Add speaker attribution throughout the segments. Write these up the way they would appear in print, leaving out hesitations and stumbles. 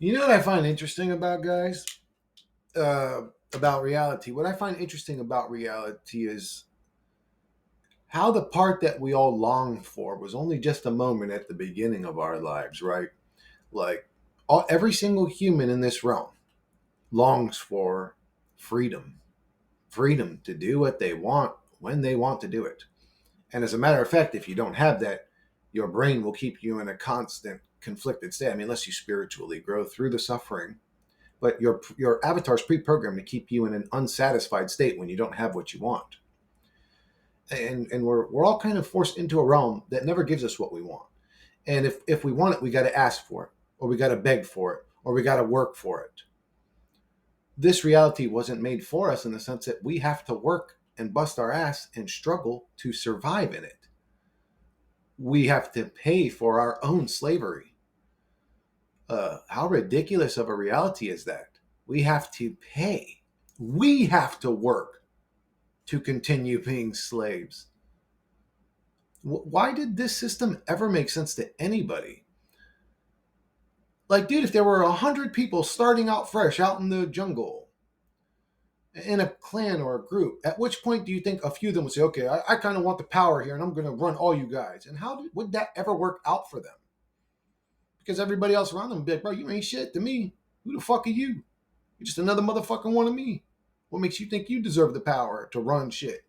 Speaker 1: You know what I find interesting about guys? About reality. What I find interesting about reality is how the part that we all long for was only just a moment at the beginning of our lives, right? Like every single human in this realm longs for freedom, freedom to do what they want when they want to do it. And as a matter of fact, if you don't have that, your brain will keep you in a constant conflicted state. I mean, unless you spiritually grow through the suffering, but your avatar is pre-programmed to keep you in an unsatisfied state when you don't have what you want. And we're all kind of forced into a realm that never gives us what we want. And if we want it, we got to ask for it, or we got to beg for it, or we got to work for it. This reality wasn't made for us in the sense that we have to work and bust our ass and struggle to survive in it. We have to pay for our own slavery. How ridiculous of a reality is that? We have to pay. We have to work to continue being slaves. Why did this system ever make sense to anybody? Like, dude, if there were 100 people starting out fresh out in the jungle in a clan or a group, at which point do you think a few of them would say, okay, I kind of want the power here and I'm going to run all you guys? And would that ever work out for them? Because everybody else around them would be like, bro, you ain't shit to me. Who the fuck are you? You're just another motherfucking one of me. What makes you think you deserve the power to run shit?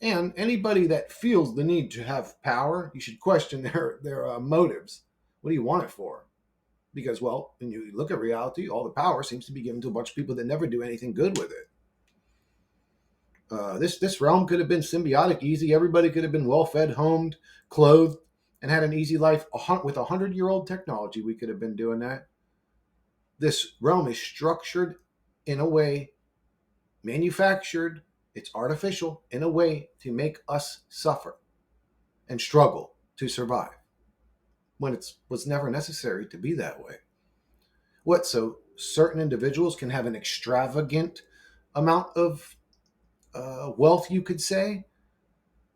Speaker 1: And anybody that feels the need to have power, you should question their motives. What do you want it for? Because, well, when you look at reality, all the power seems to be given to a bunch of people that never do anything good with it. This realm could have been symbiotic, easy. Everybody could have been well fed, homed, clothed, and had an easy life. With 100-year-old technology, we could have been doing that. This realm is structured in a way, manufactured, it's artificial in a way to make us suffer and struggle to survive when it was never necessary to be that way. What, so certain individuals can have an extravagant amount of wealth, you could say,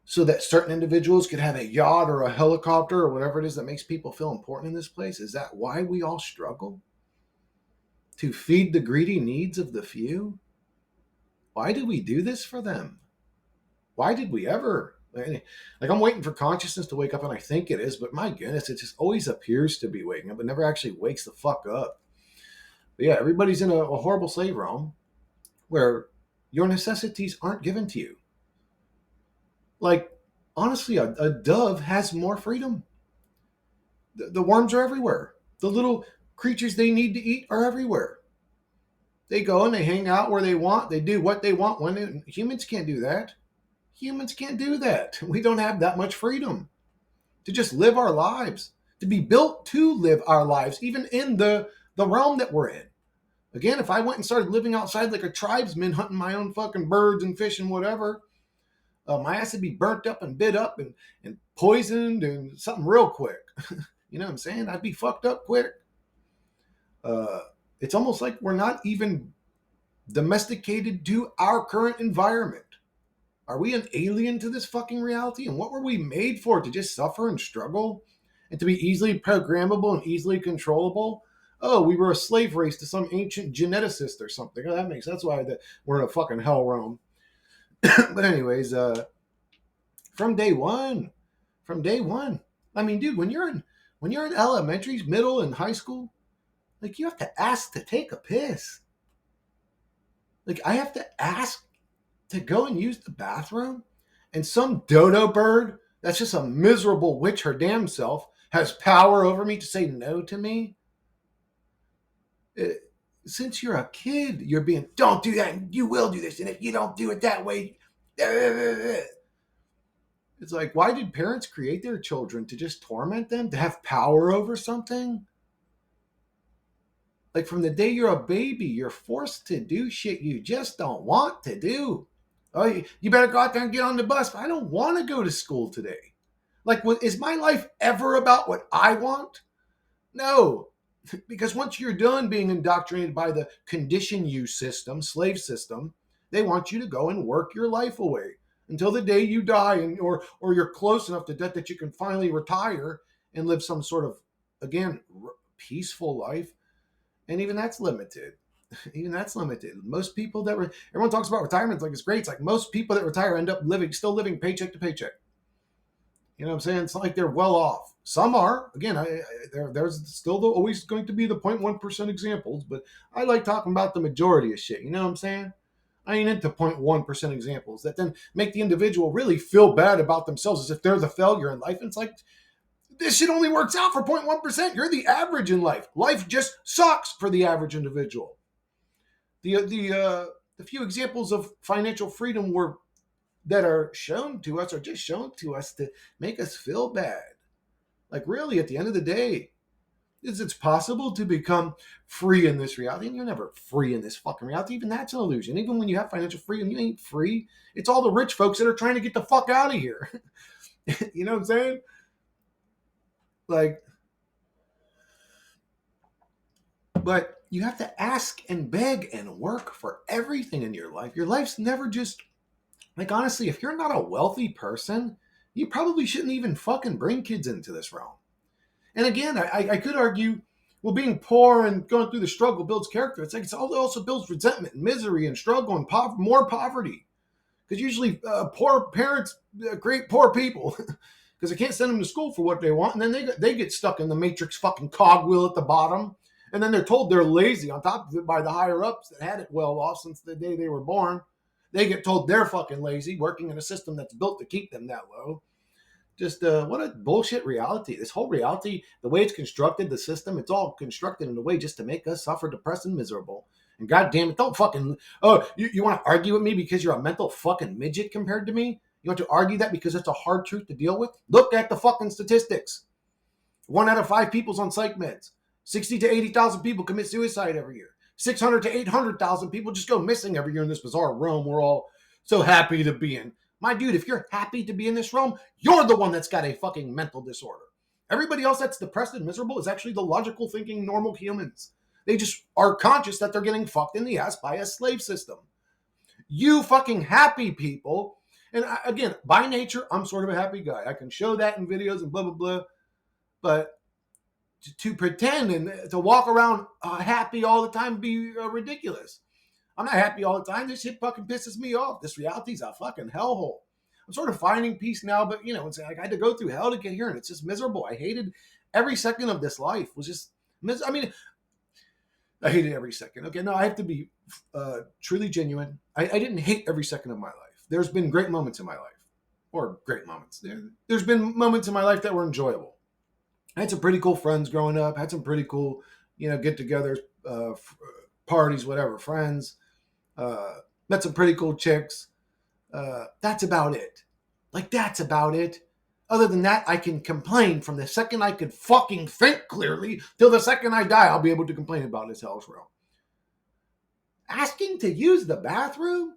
Speaker 1: so that certain individuals could have a yacht or a helicopter or whatever it is that makes people feel important in this place? Is that why we all struggle? To feed the greedy needs of the few? Why do we do this for them? Why did we ever? Like, I'm waiting for consciousness to wake up, and I think it is, but my goodness, it just always appears to be waking up. It never actually wakes the fuck up. But yeah, everybody's in a horrible slave realm where your necessities aren't given to you. Like, honestly, a dove has more freedom. The worms are everywhere. The little creatures they need to eat are everywhere. They go and they hang out where they want. They do what they want. Humans can't do that. Humans can't do that. We don't have that much freedom to just live our lives, to be built to live our lives, even in the realm that we're in. Again, if I went and started living outside like a tribesman, hunting my own fucking birds and fish and whatever, my ass would be burnt up and bit up and poisoned and something real quick. You know what I'm saying? I'd be fucked up quick. It's almost like we're not even domesticated to our current environment. Are we an alien to this fucking reality? And what were we made for? To just suffer and struggle? And to be easily programmable and easily controllable? Oh, we were a slave race to some ancient geneticist or something. Oh, that makes sense. That's why we're in a fucking hell realm. But anyways, from day one, I mean, dude, when you're in elementary, middle, and high school, like you have to ask to take a piss. Like I have to ask to go and use the bathroom, and some dodo bird that's just a miserable witch her damn self has power over me to say no to me. Since you're a kid, you're being, don't do that, and you will do this, and if you don't do it that way, it's like, why did parents create their children? To just torment them, to have power over something? Like from the day you're a baby, you're forced to do shit you just don't want to do. Oh, you better go out there and get on the bus. I don't want to go to school today. Like, is my life ever about what I want? No, because once you're done being indoctrinated by the condition you system, slave system, they want you to go and work your life away until the day you die, or you're close enough to death that you can finally retire and live some sort of, again, peaceful life. And even that's limited. Even that's limited. Most people that everyone talks about retirement like it's great. It's like most people that retire end up still living paycheck to paycheck. You know what I'm saying? It's not like they're well off. Some are. Again, there's still always going to be the 0.1% examples, but I like talking about the majority of shit. You know what I'm saying? I ain't into 0.1% examples that then make the individual really feel bad about themselves as if they're the failure in life. And it's like, this shit only works out for 0.1%. You're the average in life. Life just sucks for the average individual. The few examples of financial freedom that are shown to us are just shown to us to make us feel bad. Like really, at the end of the day, it's possible to become free in this reality, and you're never free in this fucking reality. Even that's an illusion. Even when you have financial freedom, you ain't free. It's all the rich folks that are trying to get the fuck out of here. You know what I'm saying? Like, but you have to ask and beg and work for everything in your life. Your life's never just like, honestly, if you're not a wealthy person, you probably shouldn't even fucking bring kids into this realm. And again, I could argue, well, being poor and going through the struggle builds character. It's like it also builds resentment, and misery, and struggle, and more poverty. Because usually, poor parents create poor people because they can't send them to school for what they want, and then they get stuck in the matrix fucking cogwheel at the bottom, and then they're told they're lazy on top of it by the higher ups that had it well off since the day they were born. They get told they're fucking lazy, working in a system that's built to keep them that low. Just what a bullshit reality. This whole reality, the way it's constructed, the system, it's all constructed in a way just to make us suffer, depressed, and miserable. And god damn it, don't fucking, oh, you want to argue with me because you're a mental fucking midget compared to me? You want to argue that because it's a hard truth to deal with? Look at the fucking statistics. 1 out of 5 people's on psych meds. 60 to 80,000 people commit suicide every year. 600 to 800,000 people just go missing every year in this bizarre realm we're all so happy to be in. My dude, if you're happy to be in this realm, you're the one that's got a fucking mental disorder. Everybody else that's depressed and miserable is actually the logical thinking normal humans. They just are conscious that they're getting fucked in the ass by a slave system. You fucking happy people, and again, by nature, I'm sort of a happy guy. I can show that in videos and blah, blah, blah. But to pretend and to walk around happy all the time be ridiculous. I'm not happy all the time. This shit fucking pisses me off. This reality's a fucking hellhole. I'm sort of finding peace now, but you know, it's like I had to go through hell to get here, and it's just miserable. I hated every second of this life. Was just, I mean, I hated every second. Okay, no, I have to be truly genuine. I didn't hate every second of my life. There's been great moments in my life, or great moments. There's been moments in my life that were enjoyable. I had some pretty cool friends growing up. Had some pretty cool, get-togethers, parties, whatever, friends. Met some pretty cool chicks. That's about it. Like, that's about it. Other than that, I can complain from the second I could fucking think clearly till the second I die. I'll be able to complain about this hell's realm. Asking to use the bathroom,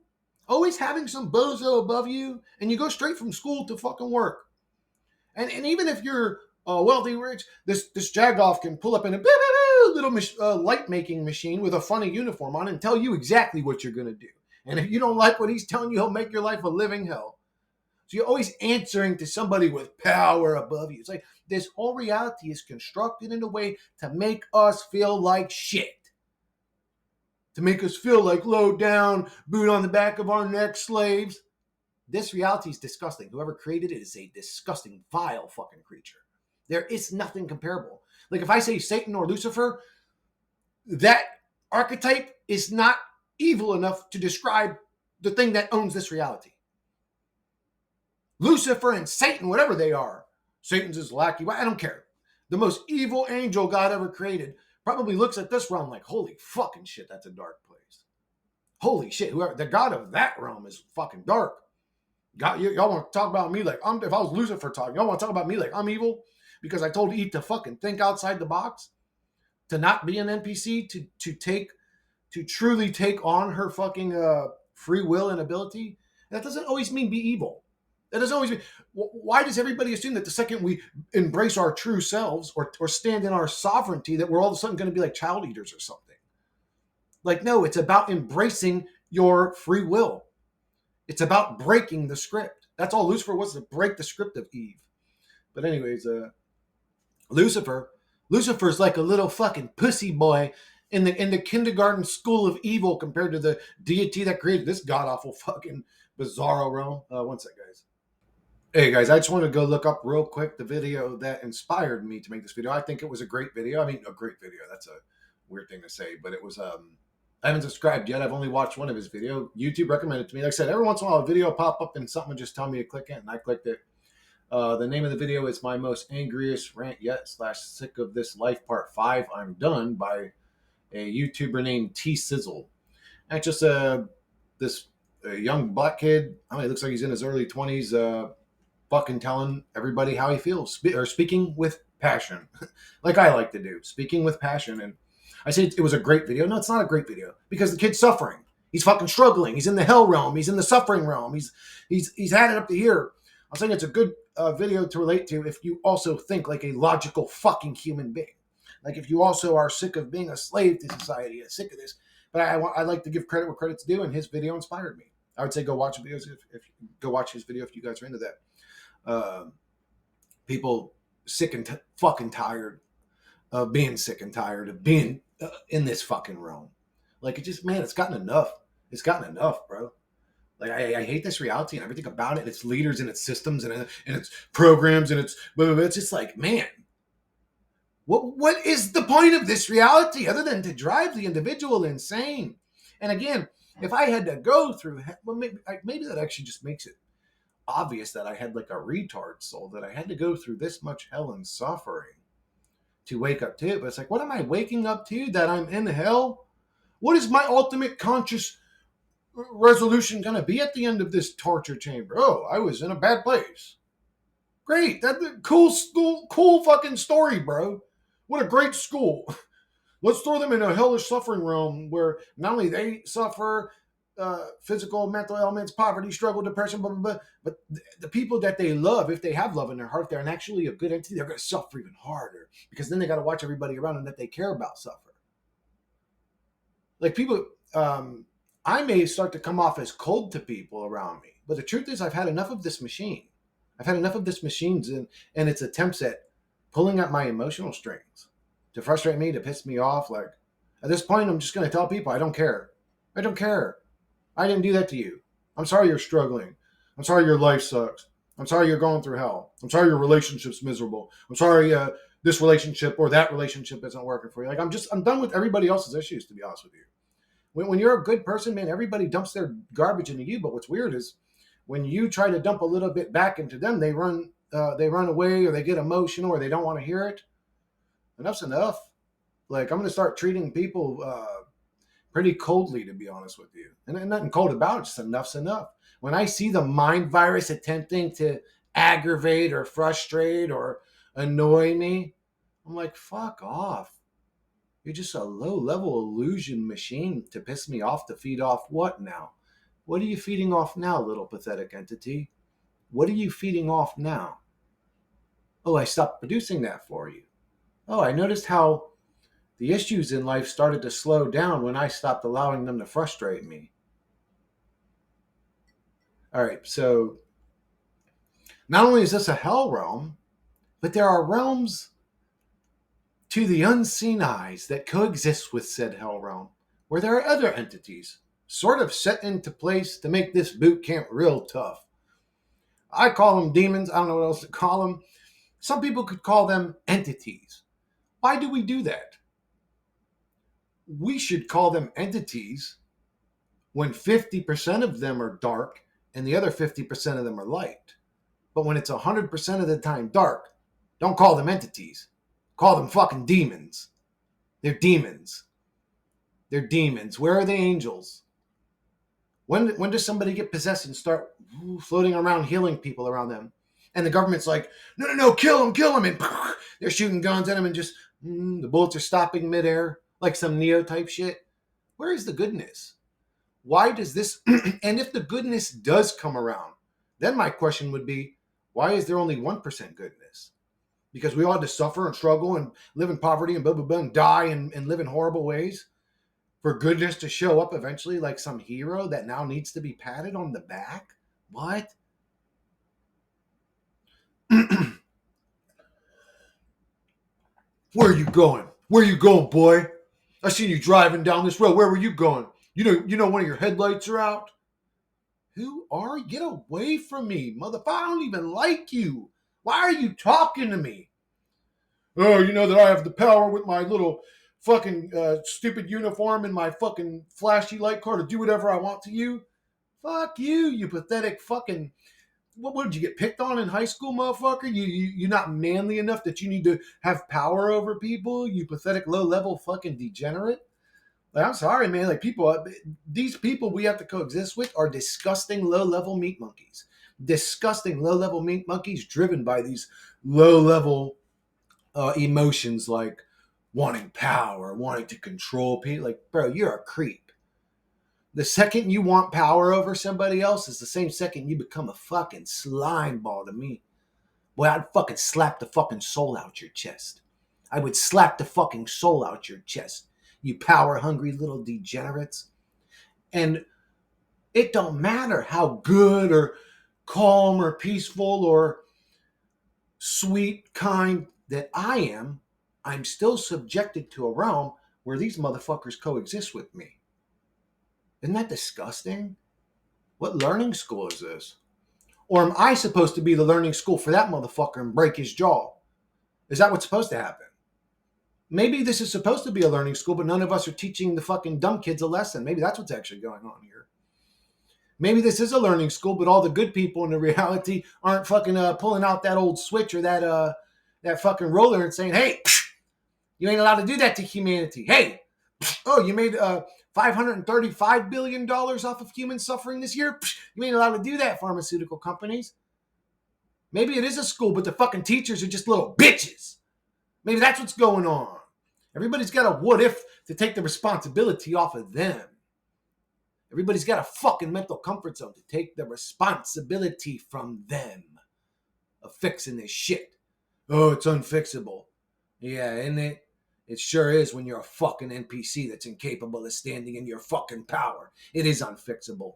Speaker 1: always having some bozo above you, and you go straight from school to fucking work. And even if you're wealthy, rich, this jagoff can pull up in a little light making machine with a funny uniform on and tell you exactly what you're going to do. And if you don't like what he's telling you, he'll make your life a living hell. So you're always answering to somebody with power above you. It's like this whole reality is constructed in a way to make us feel like shit. To make us feel like low down, boot on the back of our neck slaves. This reality is disgusting. Whoever created it is a disgusting, vile fucking creature. There is nothing comparable. Like if I say Satan or Lucifer, that archetype is not evil enough to describe the thing that owns this reality. Lucifer and Satan, whatever they are, Satan's his lackey, I don't care. The most evil angel God ever created probably looks at this realm like, holy fucking shit, that's a dark place. Holy shit, whoever the God of that realm is fucking dark. God, y'all want to talk about me like if I was Lucifer talking, y'all want to talk about me like I'm evil because I told Eve to fucking think outside the box, to not be an NPC, to truly take on her fucking free will and ability. That doesn't always mean be evil. That doesn't always mean. Why does everybody assume that the second we embrace our true selves or stand in our sovereignty that we're all of a sudden going to be like child eaters or something? Like, no, it's about embracing your free will. It's about breaking the script. That's all Lucifer was, to break the script of Eve. But anyways, Lucifer's like a little fucking pussy boy in the kindergarten school of evil compared to the deity that created this god awful fucking bizarro realm. One sec, guys. Hey guys, I just want to go look up real quick the video that inspired me to make this video. I think it was a great video. I mean, a great video. That's a weird thing to say, but it was. I haven't subscribed yet. I've only watched one of his video. YouTube recommended it to me. Like I said, every once in a while a video pop up and something would just tell me to click it, and I clicked it. The name of the video is "My Most Angriest Rant Yet" / Sick of This Life Part 5. I'm Done by a YouTuber named T Sizzle. And it's just this young black kid. I mean, he looks like he's in his early 20s. Fucking telling everybody how he feels, or speaking with passion, like I like to do, speaking with passion. And I say it was a great video. No, it's not a great video because the kid's suffering. He's fucking struggling. He's in the hell realm. He's in the suffering realm. He's had it up to here. I'm saying it's a good video to relate to if you also think like a logical fucking human being. Like if you also are sick of being a slave to society, sick of this. But I like to give credit where credit's due, and his video inspired me. I would say go watch videos if go watch his video if you guys are into that. People sick and fucking tired of being sick and tired of being in this fucking realm. Like it just, man, it's gotten enough. It's gotten enough, bro. Like I hate this reality and everything about it, and its leaders and its systems and its programs and its blah, blah, blah. It's just like, man, what is the point of this reality other than to drive the individual insane? And again, if I had to go through, well, maybe that actually just makes it obvious that I had like a retard soul, that I had to go through this much hell and suffering to wake up to it. But it's like, what am I waking up to? That I'm in hell? What is my ultimate conscious resolution going to be at the end of this torture chamber? Oh, I was in a bad place. Great. That's a cool school, cool fucking story, bro. What a great school. Let's throw them in a hellish suffering realm where not only they suffer physical, mental ailments, poverty, struggle, depression, blah, blah, blah, but the people that they love, if they have love in their heart, they're actually a good entity, they're going to suffer even harder because then they got to watch everybody around them that they care about suffer. Like people, I may start to come off as cold to people around me, but the truth is I've had enough of this machine. I've had enough of this machine's and its attempts at pulling at my emotional strings to frustrate me, to piss me off. Like at this point, I'm just going to tell people, I don't care. I don't care. I didn't do that to you. I'm sorry you're struggling. I'm sorry your life sucks. I'm sorry you're going through hell. I'm sorry your relationship's miserable. I'm sorry this relationship or that relationship isn't working for you. Like I'm done with everybody else's issues, to be honest with you. When you're a good person, man, everybody dumps their garbage into you. But what's weird is when you try to dump a little bit back into them, they run away or they get emotional or they don't want to hear it. Enough's enough. Like I'm going to start treating people pretty coldly, to be honest with you. And nothing cold about it, just enough's enough. When I see the mind virus attempting to aggravate or frustrate or annoy me, I'm like, fuck off. You're just a low-level illusion machine to piss me off, to feed off what now? What are you feeding off now, little pathetic entity? What are you feeding off now? Oh, I stopped producing that for you. Oh, I noticed how the issues in life started to slow down when I stopped allowing them to frustrate me. All right, so not only is this a hell realm, but there are realms to the unseen eyes that coexist with said hell realm, where there are other entities sort of set into place to make this boot camp real tough. I call them demons. I don't know what else to call them. Some people could call them entities. Why do we do that? We should call them entities when 50% of them are dark and the other 50% of them are light. But when it's 100% of the time dark, don't call them entities. Call them fucking demons. They're demons. They're demons. Where are the angels? When does somebody get possessed and start floating around healing people around them? And the government's like, no, kill him. And they're shooting guns at him and just, the bullets are stopping midair, like some Neo type shit. Where is the goodness? Why does this, and if the goodness does come around, then my question would be, why is there only 1% goodness? Because we all had to suffer and struggle and live in poverty and blah, blah, blah, and die and live in horrible ways for goodness to show up eventually like some hero that now needs to be patted on the back? What? Where are you going? Where are you going, boy? I seen you driving down this road. Where were you going? You know, one of your headlights are out. Who are you? Get away from me, motherfucker. I don't even like you. Why are you talking to me? Oh, you know that I have the power with my little fucking stupid uniform and my fucking flashy light car to do whatever I want to you? Fuck you, you pathetic fucking. What did you get picked on in high school, motherfucker? You're not manly enough that you need to have power over people, you pathetic low level fucking degenerate. Like, I'm sorry, man. Like these people we have to coexist with are disgusting low level meat monkeys. Disgusting low level meat monkeys driven by these low level emotions like wanting power, wanting to control people. Like, bro, you're a creep. The second you want power over somebody else is the same second you become a fucking slime ball to me. Boy, I'd fucking slap the fucking soul out your chest. I would slap the fucking soul out your chest, you power-hungry little degenerates. And it don't matter how good or calm or peaceful or sweet, kind that I am, I'm still subjected to a realm where these motherfuckers coexist with me. Isn't that disgusting? What learning school is this? Or am I supposed to be the learning school for that motherfucker and break his jaw? Is that what's supposed to happen? Maybe this is supposed to be a learning school, but none of us are teaching the fucking dumb kids a lesson. Maybe that's what's actually going on here. Maybe this is a learning school, but all the good people in the reality aren't fucking pulling out that old switch or that fucking roller and saying, hey, you ain't allowed to do that to humanity. Hey, oh, you made $535 billion off of human suffering this year? You ain't allowed to do that, pharmaceutical companies. Maybe it is a school, but the fucking teachers are just little bitches. Maybe that's what's going on. Everybody's got a what if to take the responsibility off of them. Everybody's got a fucking mental comfort zone to take the responsibility from them of fixing this shit. Oh, it's unfixable. Yeah, isn't it? It sure is when you're a fucking NPC that's incapable of standing in your fucking power. It is unfixable.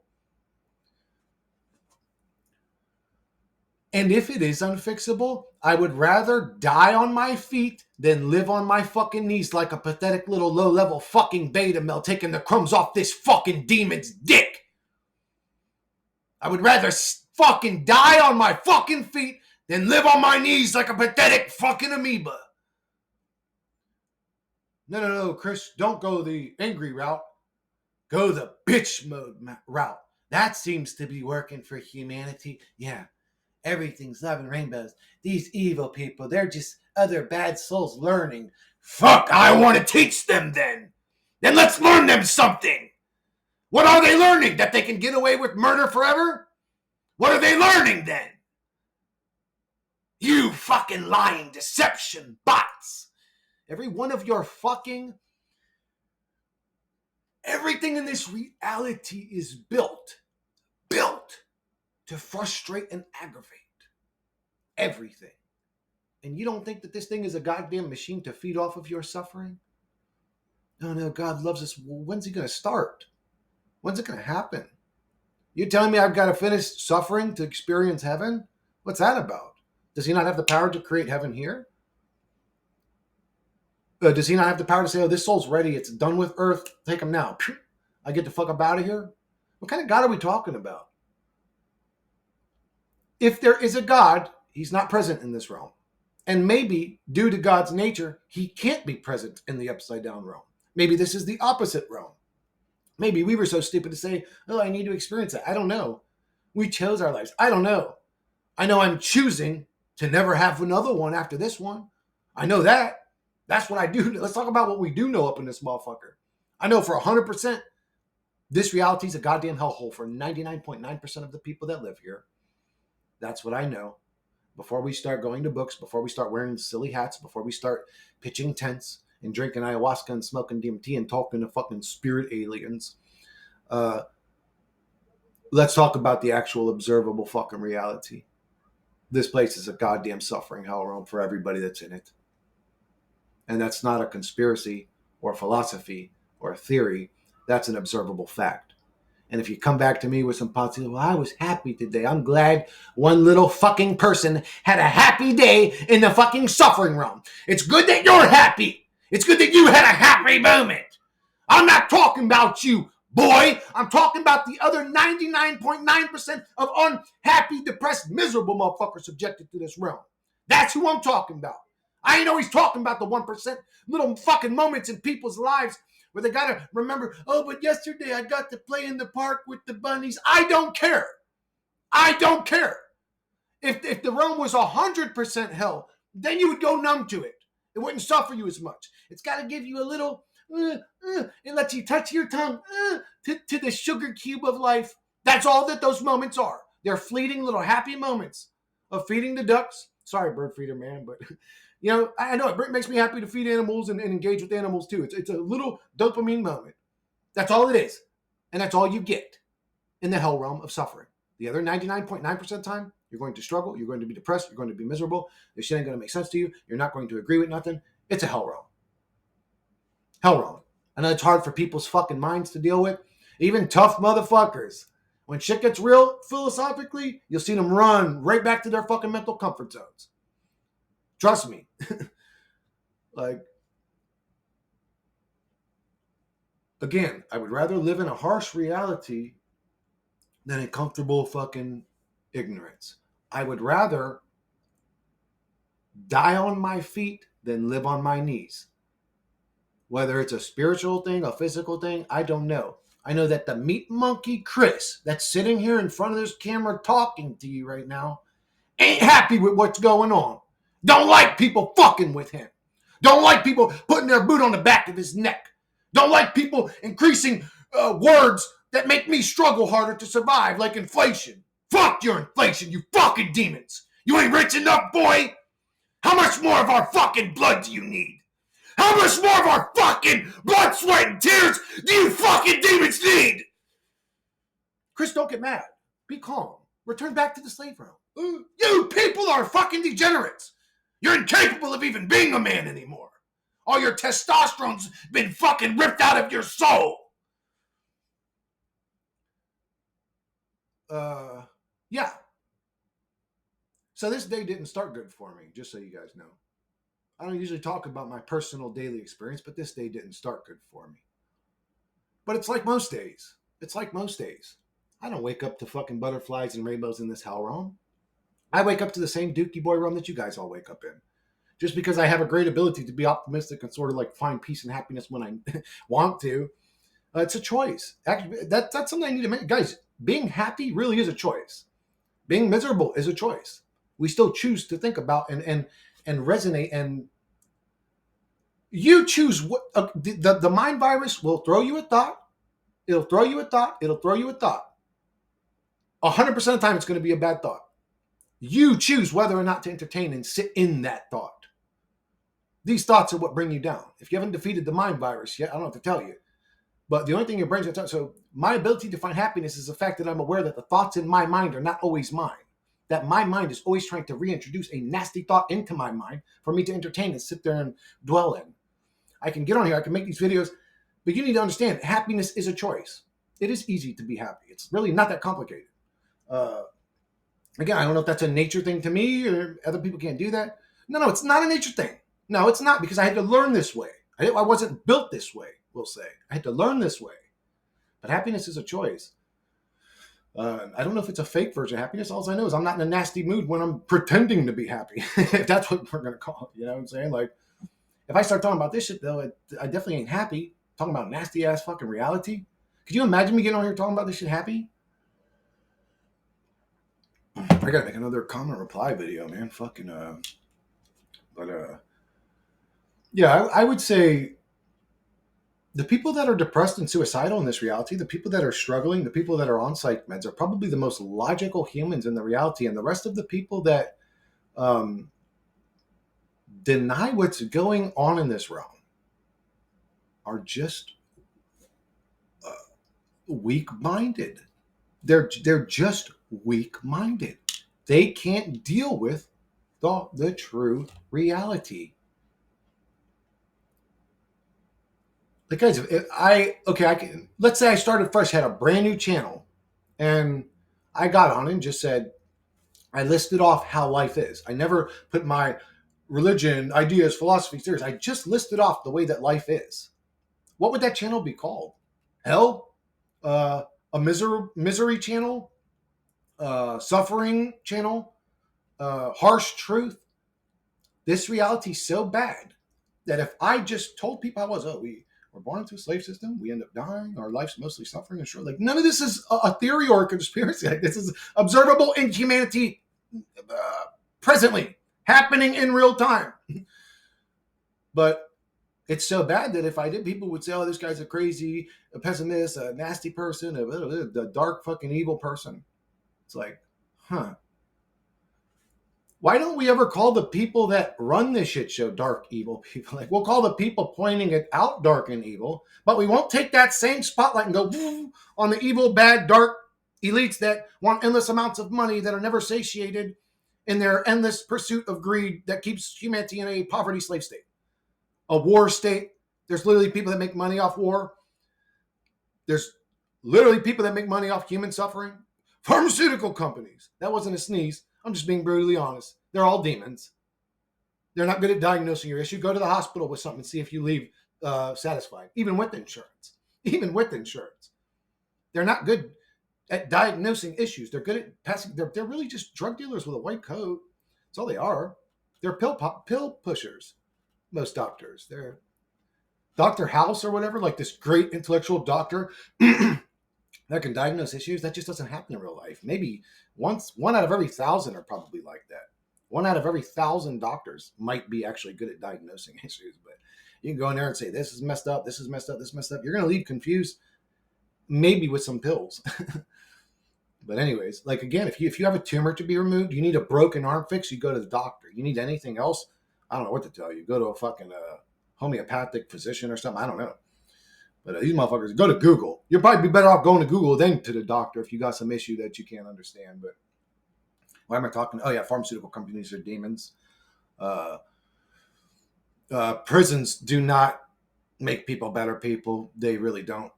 Speaker 1: And if it is unfixable, I would rather die on my feet than live on my fucking knees like a pathetic little low-level fucking beta male taking the crumbs off this fucking demon's dick. I would rather fucking die on my fucking feet than live on my knees like a pathetic fucking amoeba. No, Chris, don't go the angry route. Go the bitch mode route. That seems to be working for humanity. Yeah. Everything's love and rainbows. These evil people, they're just other bad souls learning. Fuck, I want to teach them then. Then let's learn them something. What are they learning? That they can get away with murder forever? What are they learning then? You fucking lying deception bots. Every one of your fucking... Everything in this reality is built to frustrate and aggravate. Everything. And you don't think that this thing is a goddamn machine to feed off of your suffering? No, God loves us. Well, when's he going to start? When's it going to happen? You telling me I've got to finish suffering to experience heaven? What's that about? Does he not have the power to create heaven here? Does he not have the power to say, oh, this soul's ready, it's done with earth, take him now. I get the fuck up out of here? What kind of God are we talking about? If there is a God, he's not present in this realm. And maybe, due to God's nature, he can't be present in the upside down realm. Maybe this is the opposite realm. Maybe we were so stupid to say, oh, I need to experience that. I don't know. We chose our lives. I don't know. I know I'm choosing to never have another one after this one. I know that. That's what I do. Let's talk about what we do know up in this motherfucker. I know for 100%, this reality is a goddamn hellhole for 99.9% of the people that live here. That's what I know. Before we start going to books, before we start wearing silly hats, before we start pitching tents and drinking ayahuasca and smoking DMT and talking to fucking spirit aliens, let's talk about the actual observable fucking reality. This place is a goddamn suffering hell realm for everybody that's in it. And that's not a conspiracy or a philosophy or a theory. That's an observable fact. And if you come back to me with some positive, well, I was happy today. I'm glad one little fucking person had a happy day in the fucking suffering realm. It's good that you're happy. It's good that you had a happy moment. I'm not talking about you, boy. I'm talking about the other 99.9% of unhappy, depressed, miserable motherfuckers subjected to this realm. That's who I'm talking about. I ain't always talking about the 1% little fucking moments in people's lives where they gotta remember, oh, but yesterday I got to play in the park with the bunnies. I don't care. I don't care. If the realm was 100% hell, then you would go numb to it. It wouldn't suffer you as much. It's got to give you a little, it lets you touch your tongue to the sugar cube of life. That's all that those moments are. They're fleeting little happy moments of feeding the ducks. Sorry, bird feeder man, but I know it makes me happy to feed animals and engage with animals too. It's a little dopamine moment. That's all it is. And that's all you get in the hell realm of suffering. The other 99.9% of the time, you're going to struggle, you're going to be depressed, you're going to be miserable, this shit ain't going to make sense to you, you're not going to agree with nothing. It's a hell realm. Hell realm. I know it's hard for people's fucking minds to deal with. Even tough motherfuckers. When shit gets real philosophically, you'll see them run right back to their fucking mental comfort zones. Trust me. Like, again, I would rather live in a harsh reality than a comfortable fucking ignorance. I would rather die on my feet than live on my knees. Whether it's a spiritual thing, a physical thing, I don't know. I know that the meat monkey Chris that's sitting here in front of this camera talking to you right now ain't happy with what's going on. Don't like people fucking with him. Don't like people putting their boot on the back of his neck. Don't like people increasing words that make me struggle harder to survive, like inflation. Fuck your inflation, you fucking demons. You ain't rich enough, boy. How much more of our fucking blood do you need? How much more of our fucking blood, sweat, and tears do you fucking demons need? Chris, don't get mad. Be calm. Return back to the slave realm. You people are fucking degenerates. You're incapable of even being a man anymore. All your testosterone's been fucking ripped out of your soul. Yeah. So this day didn't start good for me, just so you guys know. I don't usually talk about my personal daily experience, but this day didn't start good for me. But it's like most days. It's like most days. I don't wake up to fucking butterflies and rainbows in this hell realm. I wake up to the same dookie boy realm that you guys all wake up in. Just because I have a great ability to be optimistic and sort of like find peace and happiness when I want to, it's a choice. Actually, that's something I need to make. Guys, being happy really is a choice. Being miserable is a choice. We still choose to think about and resonate, and you choose what the mind virus will throw you a thought. It'll throw you a thought. It'll throw you a thought. 100% of the time, it's going to be a bad thought. You choose whether or not to entertain and sit in that thought. These thoughts are what bring you down. If you haven't defeated the mind virus yet, I don't have to tell you. But the only thing your brain's going to tell you, so my ability to find happiness is the fact that I'm aware that the thoughts in my mind are not always mine. That my mind is always trying to reintroduce a nasty thought into my mind for me to entertain and sit there and dwell in. I can get on here, I can make these videos, but you need to understand, happiness is a choice. It is easy to be happy. It's really not that complicated. Again, I don't know if that's a nature thing to me or other people can't do that. No, it's not a nature thing. No, it's not, because I had to learn this way. I wasn't built this way, we'll say. I had to learn this way. But happiness is a choice. I don't know if it's a fake version of happiness. All I know is I'm not in a nasty mood when I'm pretending to be happy. If that's what we're going to call it. You know what I'm saying? Like, if I start talking about this shit, though, I definitely ain't happy. Talking about nasty ass fucking reality. Could you imagine me getting on here talking about this shit happy? I gotta make another comment reply video, man. Fucking yeah, I would say the people that are depressed and suicidal in this reality, the people that are struggling, the people that are on psych meds are probably the most logical humans in the reality, and the rest of the people that deny what's going on in this realm are just weak-minded. They're just weak-minded. They can't deal with the true reality. Like, guys, let's say I started fresh, had a brand new channel, and I got on and just said, I listed off how life is. I never put my religion, ideas, philosophy, theories. I just listed off the way that life is. what would that channel be called? Hell? A misery channel? Suffering channel? Harsh truth? This reality's so bad that if I just told people I was, oh, we were born into a slave system, we end up dying, our life's mostly suffering and short. Like, none of this is a theory or a conspiracy. Like, this is observable in humanity presently, happening in real time. But it's so bad that if I did, people would say, oh, this guy's a crazy, a pessimist, a nasty person, a dark fucking evil person. It's like, huh. Why don't we ever call the people that run this shit show dark, evil people? Like, we'll call the people pointing it out dark and evil, but we won't take that same spotlight and go on the evil, bad, dark elites that want endless amounts of money, that are never satiated in their endless pursuit of greed that keeps humanity in a poverty slave state, a war state. There's literally people that make money off war. There's literally people that make money off human suffering. Pharmaceutical companies. That wasn't a sneeze. I'm just being brutally honest. They're all demons. They're not good at diagnosing your issue. Go to the hospital with something and see if you leave satisfied, even with insurance. Even with insurance. They're not good at diagnosing issues. They're good at passing. They're really just drug dealers with a white coat. That's all they are. They're pill pushers. Most doctors. They're Dr. House or whatever, like this great intellectual doctor that can diagnose issues. That just doesn't happen in real life. Maybe one out of every 1,000 are probably like that. 1 out of every 1,000 doctors might be actually good at diagnosing issues, but you can go in there and say, this is messed up, this is messed up, this is messed up. You're going to leave confused, maybe with some pills. But anyways, like, again, if you have a tumor to be removed, you need a broken arm fix, you go to the doctor. You need anything else, I don't know what to tell you. Go to a fucking homeopathic physician or something. I don't know. But these motherfuckers, go to Google. You'll probably be better off going to Google than to the doctor if you got some issue that you can't understand. But why am I talking? Oh, yeah, pharmaceutical companies are demons. Prisons do not make people better people. They really don't.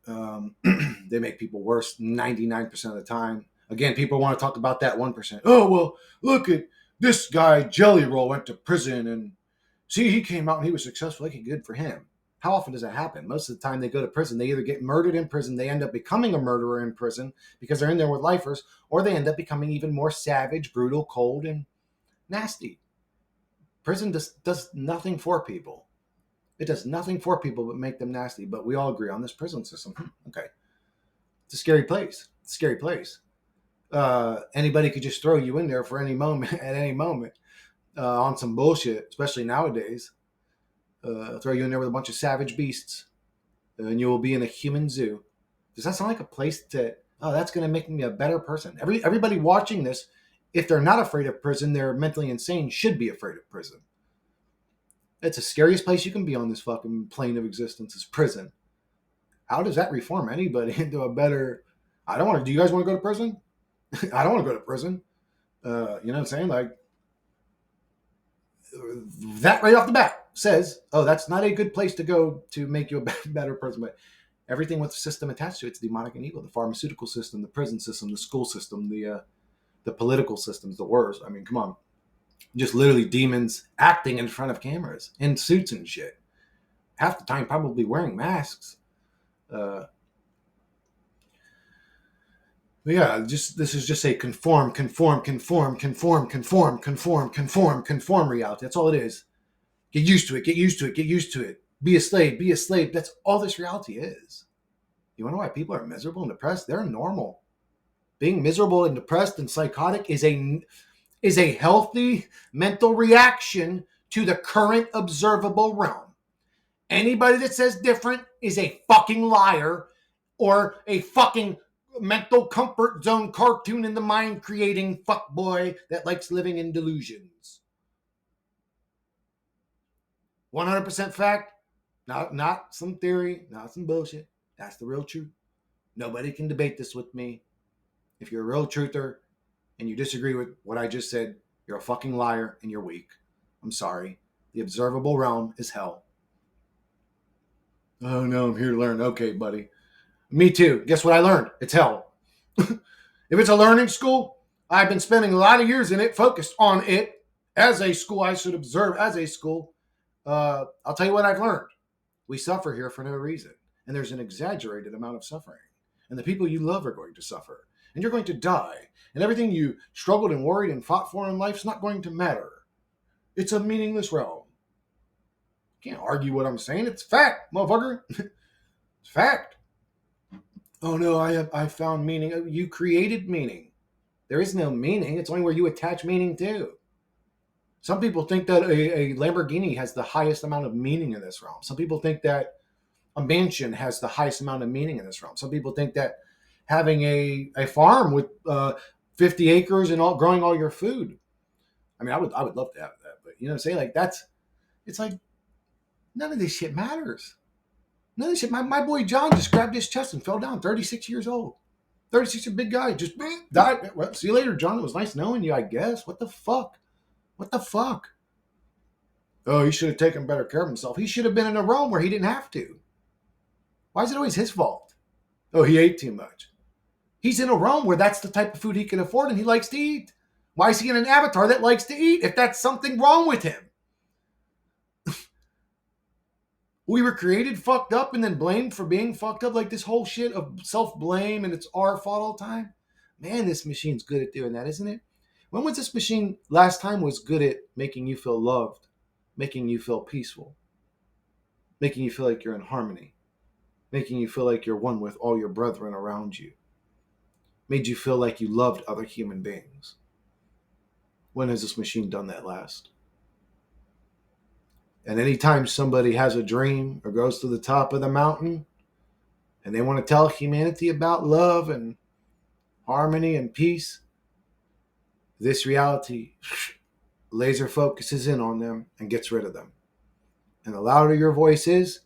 Speaker 1: They make people worse 99% of the time. Again, people want to talk about that 1%. Oh, well, look at this guy, Jelly Roll, went to prison and see, he came out and he was successful. Okay, good for him. How often does that happen? Most of the time they go to prison, they either get murdered in prison, they end up becoming a murderer in prison because they're in there with lifers, or they end up becoming even more savage, brutal, cold, and nasty. Prison does nothing for people. It does nothing for people but make them nasty. But we all agree on this prison system. Okay. It's a scary place. It's a scary place. Anybody could just throw you in there for any moment, at any moment, on some bullshit, especially nowadays. Throw you in there with a bunch of savage beasts, and you will be in a human zoo. Does that sound like a place that's going to make me a better person? Everybody watching this, if they're not afraid of prison, they're mentally insane, should be afraid of prison. It's the scariest place you can be on this fucking plane of existence is prison. How does that reform anybody into a better... do you guys want to go to prison? I don't want to go to prison. You know what I'm saying? Like, that right off the bat says, oh, that's not a good place to go to make you a better person. But everything with the system attached to it's demonic and evil. The pharmaceutical system, the prison system, the school system, the political systems, the worst. I mean, come on. Just literally demons acting in front of cameras in suits and shit. Half the time probably wearing masks. Yeah, this is just a conform reality. That's all it is. Get used to it. Be a slave. That's all this reality is. You want to know why people are miserable and depressed? They're normal. Being miserable and depressed and psychotic is a healthy mental reaction to the current observable realm. Anybody that says different is a fucking liar or a fucking mental comfort zone cartoon in the mind creating fuckboy that likes living in delusions. 100% fact, not some theory, not some bullshit. That's the real truth. Nobody can debate this with me. If you're a real truther and you disagree with what I just said, you're a fucking liar and you're weak. I'm sorry. The observable realm is hell. Oh no, I'm here to learn. Okay, buddy. Me too. Guess what I learned? It's hell. If it's a learning school, I've been spending a lot of years in it, focused on it as a school. I should observe as a school. I'll tell you what I've learned. We suffer here for no reason. and there's an exaggerated amount of suffering. And the people you love are going to suffer, and you're going to die, and everything you struggled and worried and fought for in life's not going to matter. It's a meaningless realm. Can't argue what I'm saying. It's fact, motherfucker. It's fact. Oh no, I found meaning. You created meaning. There is no meaning. It's only where you attach meaning to. Some people think that a Lamborghini has the highest amount of meaning in this realm. Some people think that a mansion has the highest amount of meaning in this realm. Some people think that having a farm with 50 acres and all growing all your food. I mean, I would love to have that, but you know what I'm saying? Like it's like none of this shit matters. None of this shit. My boy John just grabbed his chest and fell down. 36 years old. 36, a big guy, just died. Well, see you later, John. It was nice knowing you, I guess. What the fuck? What the fuck? Oh, he should have taken better care of himself. He should have been in a realm where he didn't have to. Why is it always his fault? Oh, he ate too much. He's in a realm where that's the type of food he can afford and he likes to eat. Why is he in an avatar that likes to eat if that's something wrong with him? We were created fucked up and then blamed for being fucked up, like this whole shit of self-blame and it's our fault all the time. Man, this machine's good at doing that, isn't it? When was this machine last time was good at making you feel loved, making you feel peaceful, making you feel like you're in harmony, making you feel like you're one with all your brethren around you, made you feel like you loved other human beings? When has this machine done that last? And anytime somebody has a dream or goes to the top of the mountain and they want to tell humanity about love and harmony and peace, this reality laser focuses in on them and gets rid of them. And the louder your voice is,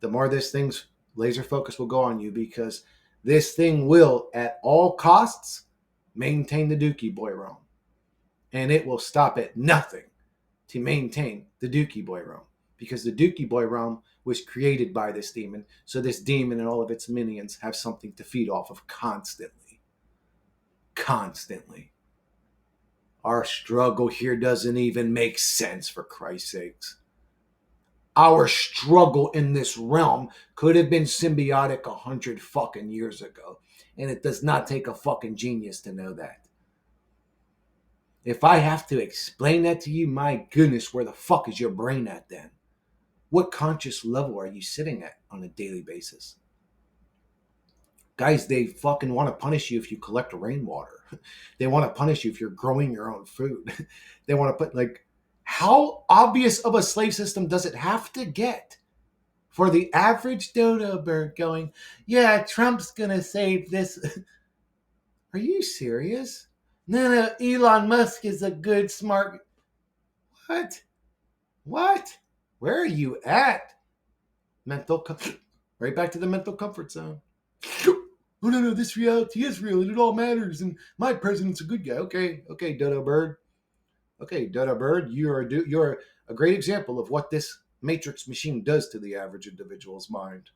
Speaker 1: the more this thing's laser focus will go on you, because this thing will, at all costs, maintain the Dookie Boy realm. And it will stop at nothing to maintain the Dookie Boy realm, because the Dookie Boy realm was created by this demon, so this demon and all of its minions have something to feed off of constantly. Constantly. Our struggle here doesn't even make sense, for Christ's sakes. Our struggle in this realm could have been symbiotic 100 fucking years ago, and it does not take a fucking genius to know that. If I have to explain that to you, my goodness, where the fuck is your brain at then? What conscious level are you sitting at on a daily basis? Guys, they fucking want to punish you if you collect rainwater. They want to punish you if you're growing your own food. They want to put, like, how obvious of a slave system does it have to get for the average dodo bird going, yeah, Trump's going to save this? Are you serious? No, Elon Musk is a good, smart... What? What? Where are you at? Right back to the mental comfort zone. Oh, no, this reality is real and it all matters and my president's a good guy. Okay, dodo bird. Okay, dodo bird, you're a great example of what this matrix machine does to the average individual's mind.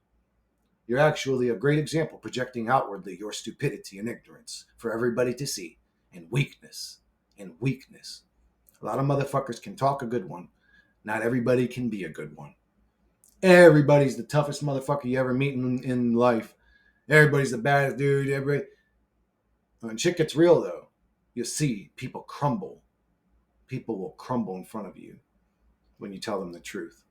Speaker 1: You're actually a great example, projecting outwardly your stupidity and ignorance for everybody to see, and weakness. A lot of motherfuckers can talk a good one. Not everybody can be a good one. Everybody's the toughest motherfucker you ever meet in life. Everybody's the baddest dude. Everybody. When shit gets real, though, you'll see people crumble. People will crumble in front of you when you tell them the truth.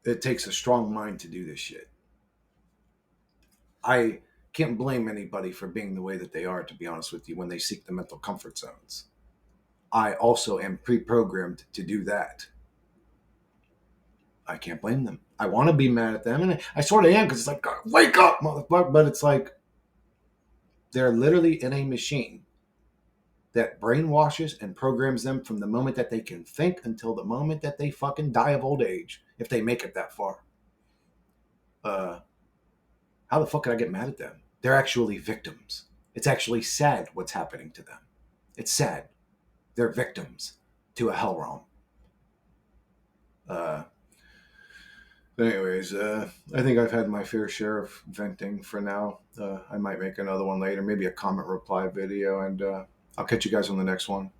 Speaker 1: It takes a strong mind to do this shit. I can't blame anybody for being the way that they are, to be honest with you, when they seek the mental comfort zones. I also am pre-programmed to do that. I can't blame them. I want to be mad at them, and I sort of am, because it's like, wake up, motherfucker. But it's like, they're literally in a machine that brainwashes and programs them from the moment that they can think until the moment that they fucking die of old age, if they make it that far. How the fuck could I get mad at them? They're actually victims. It's actually sad what's happening to them. It's sad. They're victims to a hell realm. Anyways, I think I've had my fair share of venting for now. I might make another one later, maybe a comment reply video, and I'll catch you guys on the next one.